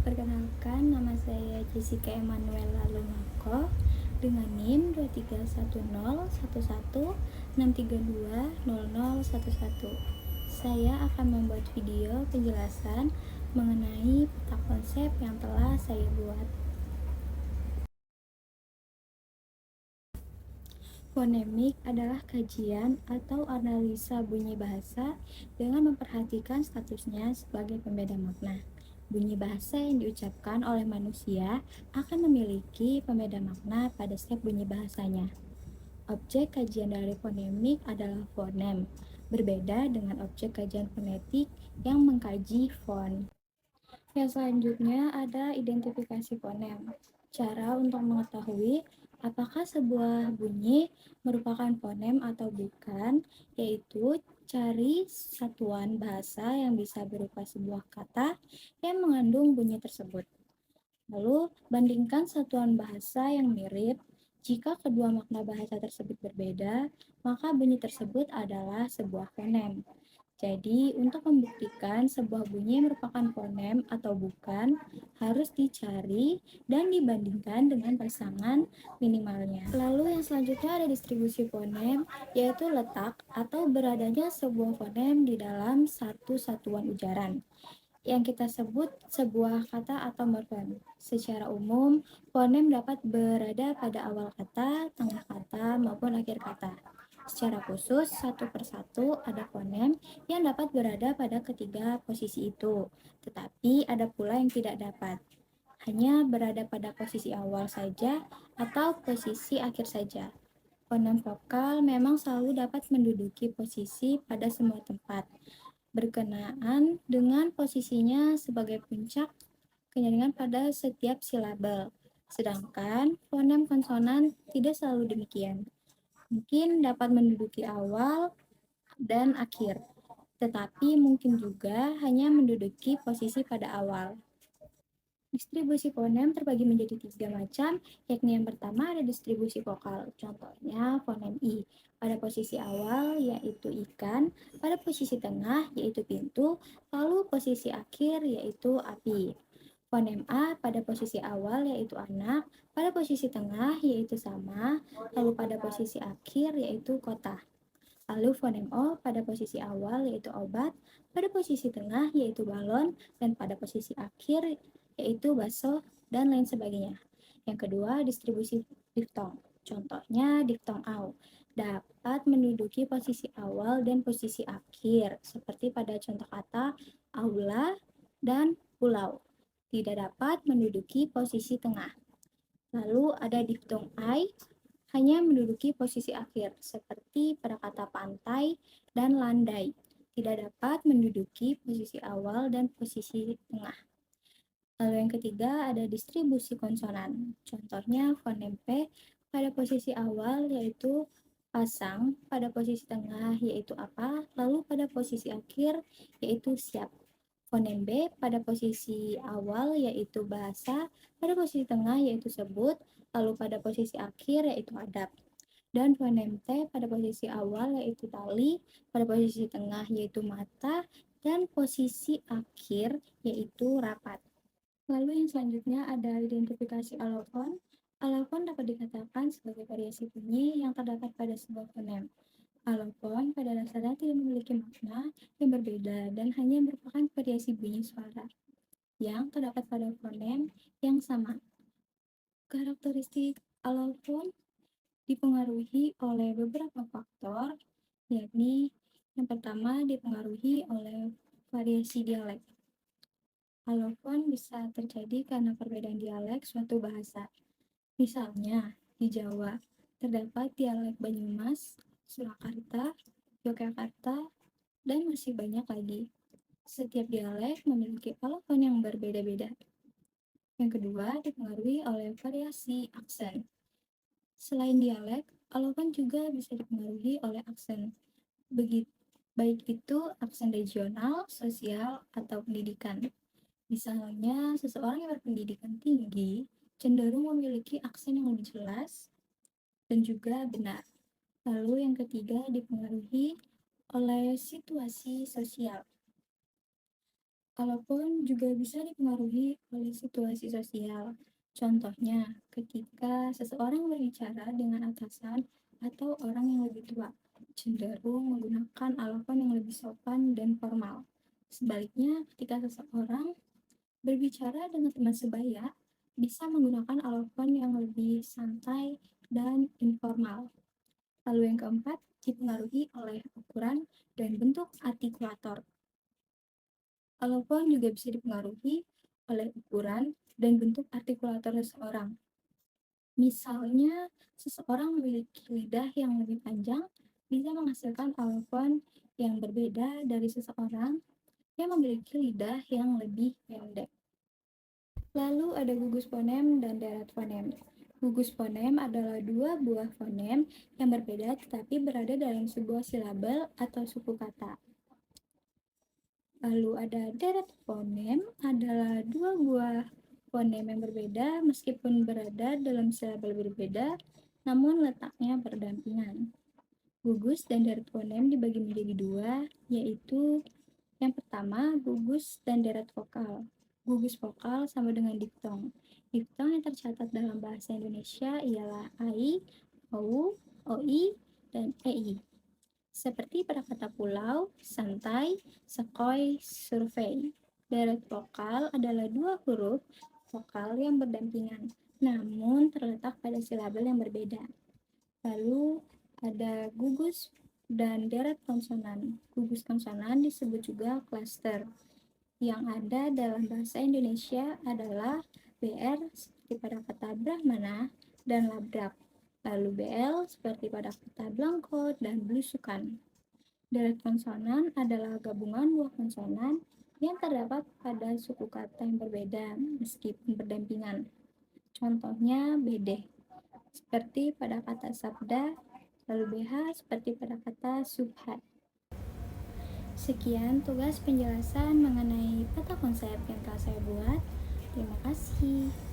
Perkenalkan, nama saya Jessica Emanuela Lunako dengan NIM 23101163200011. Saya akan membuat video penjelasan mengenai peta konsep yang telah saya buat. Fonemik adalah kajian atau analisa bunyi bahasa dengan memperhatikan statusnya sebagai pembeda makna. Bunyi bahasa yang diucapkan oleh manusia akan memiliki pembeda makna pada setiap bunyi bahasanya. Objek kajian dari fonemik adalah fonem, berbeda dengan objek kajian fonetik yang mengkaji fon. Yang selanjutnya ada identifikasi fonem. Cara untuk mengetahui apakah sebuah bunyi merupakan fonem atau bukan, yaitu cari satuan bahasa yang bisa berupa sebuah kata yang mengandung bunyi tersebut. Lalu, bandingkan satuan bahasa yang mirip. Jika kedua makna bahasa tersebut berbeda, maka bunyi tersebut adalah sebuah fonem. Jadi, untuk membuktikan sebuah bunyi merupakan fonem atau bukan, harus dicari dan dibandingkan dengan pasangan minimalnya. Lalu yang selanjutnya ada distribusi fonem, yaitu letak atau beradanya sebuah fonem di dalam satu satuan ujaran yang kita sebut sebuah kata atau morfem. Secara umum, fonem dapat berada pada awal kata, tengah kata, maupun akhir kata. Secara khusus, satu persatu ada fonem yang dapat berada pada ketiga posisi itu, tetapi ada pula yang tidak dapat. Hanya berada pada posisi awal saja atau posisi akhir saja. Fonem vokal memang selalu dapat menduduki posisi pada semua tempat, berkenaan dengan posisinya sebagai puncak kenyaringan pada setiap silabel. Sedangkan fonem konsonan tidak selalu demikian. Mungkin dapat menduduki awal dan akhir, tetapi mungkin juga hanya menduduki posisi pada awal. Distribusi fonem terbagi menjadi 3 macam, yakni yang pertama ada distribusi vokal. Contohnya fonem I pada posisi awal yaitu ikan, pada posisi tengah yaitu pintu, lalu posisi akhir yaitu api. Fonem A pada posisi awal yaitu anak, pada posisi tengah yaitu sama, lalu pada posisi akhir yaitu kota. Lalu fonem O pada posisi awal yaitu obat, pada posisi tengah yaitu balon, dan pada posisi akhir yaitu bakso, dan lain sebagainya. Yang kedua, distribusi diftong. Contohnya diftong AU dapat menduduki posisi awal dan posisi akhir, seperti pada contoh kata aula dan pulau. Tidak dapat menduduki posisi tengah. Lalu ada diftong I hanya menduduki posisi akhir, seperti pada kata pantai dan landai. Tidak dapat menduduki posisi awal dan posisi tengah. Lalu yang ketiga ada distribusi konsonan. Contohnya fonem P pada posisi awal yaitu pasang, pada posisi tengah yaitu apa, lalu pada posisi akhir yaitu siap. Fonem B pada posisi awal yaitu bahasa, pada posisi tengah yaitu sebut, lalu pada posisi akhir yaitu adab. Dan fonem T pada posisi awal yaitu tali, pada posisi tengah yaitu mata, dan posisi akhir yaitu rapat. Lalu yang selanjutnya ada identifikasi alofon. Alofon dapat dikatakan sebagai variasi bunyi yang terdapat pada sebuah fonem. Alofon pada dasarnya tidak memiliki makna yang berbeda dan hanya merupakan variasi bunyi suara yang terdapat pada fonem yang sama. Karakteristik alofon dipengaruhi oleh beberapa faktor, yakni yang pertama dipengaruhi oleh variasi dialek. Alofon bisa terjadi karena perbedaan dialek suatu bahasa. Misalnya, di Jawa terdapat dialek Banyumas, Surakarta, Yogyakarta, dan masih banyak lagi. Setiap dialek memiliki alofon yang berbeda-beda. Yang kedua, dipengaruhi oleh variasi aksen. Selain dialek, alofon juga bisa dipengaruhi oleh aksen. Baik itu aksen regional, sosial, atau pendidikan. Misalnya, seseorang yang berpendidikan tinggi cenderung memiliki aksen yang lebih jelas dan juga benar. Lalu yang ketiga dipengaruhi oleh situasi sosial. Walaupun juga bisa dipengaruhi oleh situasi sosial. Contohnya, ketika seseorang berbicara dengan atasan atau orang yang lebih tua, cenderung menggunakan alafan yang lebih sopan dan formal. Sebaliknya, ketika seseorang berbicara dengan teman sebaya, bisa menggunakan alafan yang lebih santai dan informal. Lalu yang keempat, dipengaruhi oleh ukuran dan bentuk artikulator. Alafan juga bisa dipengaruhi oleh ukuran dan bentuk artikulator seseorang. Misalnya, seseorang memiliki lidah yang lebih panjang bisa menghasilkan alafan yang berbeda dari seseorang yang memiliki lidah yang lebih pendek. Lalu ada gugus fonem dan deret fonem. Gugus fonem adalah dua buah fonem yang berbeda tetapi berada dalam sebuah silabel atau suku kata. Lalu ada deret fonem adalah dua buah fonem yang berbeda meskipun berada dalam silabel berbeda, namun letaknya berdampingan. Gugus dan deret fonem dibagi menjadi dua, yaitu yang pertama gugus dan deret vokal. Gugus vokal sama dengan diftong. Diftong yang tercatat dalam bahasa Indonesia ialah ai, ou, oi, dan ei. Seperti pada kata pulau, santai, sekoi, survei. Deret vokal adalah dua huruf vokal yang berdampingan, namun terletak pada silabel yang berbeda. Lalu ada gugus dan deret konsonan. Gugus konsonan disebut juga klaster. Yang ada dalam bahasa Indonesia adalah BR seperti pada kata Brahmana dan Labrak. Lalu BL seperti pada kata Blangko dan Blusukan. Deret konsonan adalah gabungan buah konsonan yang terdapat pada suku kata yang berbeda meskipun berdampingan. Contohnya BD seperti pada kata sabda, lalu BH seperti pada kata subhat. Sekian tugas penjelasan mengenai peta konsep yang telah saya buat. Terima kasih.